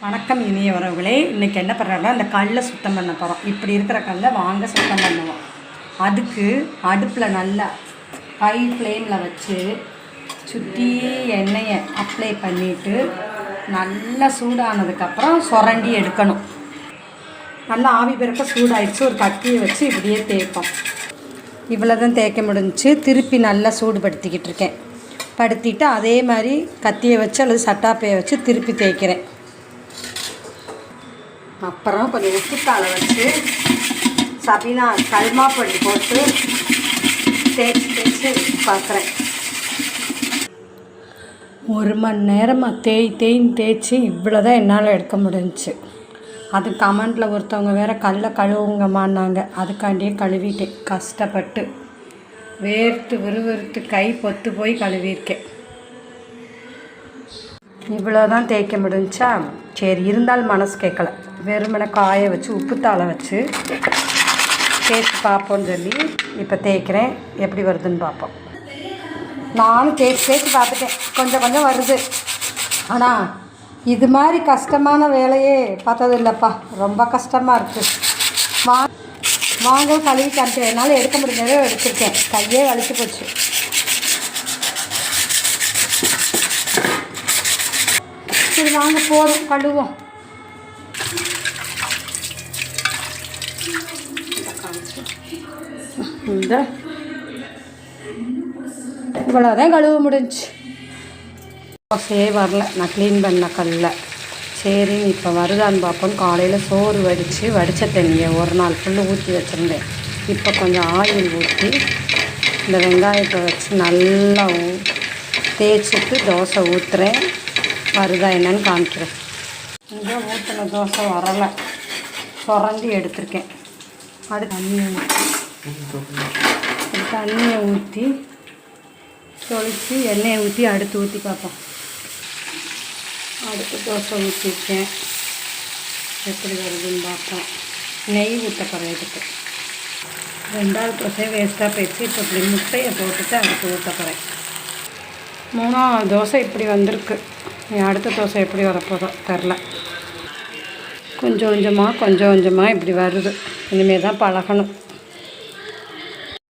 வணக்கம் இனிய உறவுகளே. இன்றைக்கி என்ன பண்ணுறோம்னா அந்த கல்லை சுத்தம் பண்ண போகிறோம். இப்படி இருக்கிற கல்லை வாங்க சுத்தம் பண்ணுவோம். அதுக்கு அடுப்பில் நல்லா ஹை ஃப்ளேமில் வச்சு சுற்றி எண்ணெயை அப்ளை பண்ணிவிட்டு நல்லா சூடானதுக்கப்புறம் சுரண்டி எடுக்கணும். நல்லா ஆவி பிறக்க சூடாயிடுச்சு. ஒரு கத்தியை வச்சு இப்படியே தேய்ப்போம். இவ்வளோ தான் தேய்க்க முடிஞ்சிச்சு. திருப்பி நல்லா சூடுபடுத்திக்கிட்டு இருக்கேன். படுத்திட்டு அதே மாதிரி கத்தியை வச்சு அல்லது சட்டாப்பையை வச்சு திருப்பி தேய்க்கிறேன். அப்புறம் கொஞ்சம் உப்புத்தாளை வச்சு சபீனா கல்மா பொடி போட்டு தேய்ச்சி பார்க்குறேன். 1 மணி நேரமாக தேய்ன்னு தேய்ச்சி இவ்வளோ தான் என்னால் எடுக்க முடிஞ்சிச்சு. அது கமெண்டில் ஒருத்தவங்க வேறு கல்லை கழுவுங்கம்மான்னாங்க. அதுக்காண்டியே கழுவிட்டேன். கஷ்டப்பட்டு வேர்த்து விறுவிறுத்து கை பொத்து போய் கழுவியிருக்கேன். இவ்வளோ தான் தேய்க்க முடிஞ்சா. சரி, இருந்தாலும் மனசு கேட்கல. வெறுமனை காய வச்சு உப்புத்தாளை வச்சு தேய்ச்சி பார்ப்போன்னு சொல்லி இப்போ தேய்க்கிறேன். எப்படி வருதுன்னு பார்ப்போம். நானும் தேய்ச்சி பார்த்துட்டேன். கொஞ்சம் வருது. ஆனால் இது மாதிரி கஷ்டமான வேலையே பார்த்தது இல்லைப்பா. ரொம்ப கஷ்டமாக இருக்குது. வாங்க கழுவி காமிச்சு என்னால் எடுக்க முடிஞ்சதே எடுத்துருக்கேன். கையே வலிச்சு போச்சு. சரி வாங்க போதும் கழுவோம். இந்த இவ்வளோதான் கழுவ முடிஞ்சு. தோசையே வரல. நான் க்ளீன் பண்ண கல்ல. சரி இப்போ வருதான்னு பார்ப்போம். காலையில் சோறு வடித்த தண்ணியை ஒரு நாள் ஃபுல்லு ஊற்றி வச்சுருந்தேன். இப்போ கொஞ்சம் ஆயில் ஊற்றி இந்த வெங்காயத்தை வச்சு நல்லா தேய்ச்சிட்டு தோசை ஊற்றுறேன். வருதா என்னன்னு காமிக்கிறேன். இங்கே ஊற்றின தோசை வரலை. சுரண்டி எடுத்திருக்கேன். தண்ணியை ஊற்றி தொளித்து எண்ணெயை ஊற்றி அடுத்து ஊற்றி பார்ப்போம். அடுத்து தோசை ஊற்றிருக்கேன். எப்படி வருதுன்னு பார்ப்போம். நெய் ஊற்ற போகிறேன். 2வது தோசையை வேஸ்ட்டாக போயிடுச்சு. இப்போ இப்படி முட்டையை போட்டுட்டு அடுத்து ஊற்ற போகிறேன். 3வது தோசை இப்படி வந்திருக்கு. அடுத்த தோசை எப்படி வரப்போதோ தெரில. கொஞ்சம் கொஞ்சமாக இப்படி வருது. இனிமேல் தான் பழகணும்.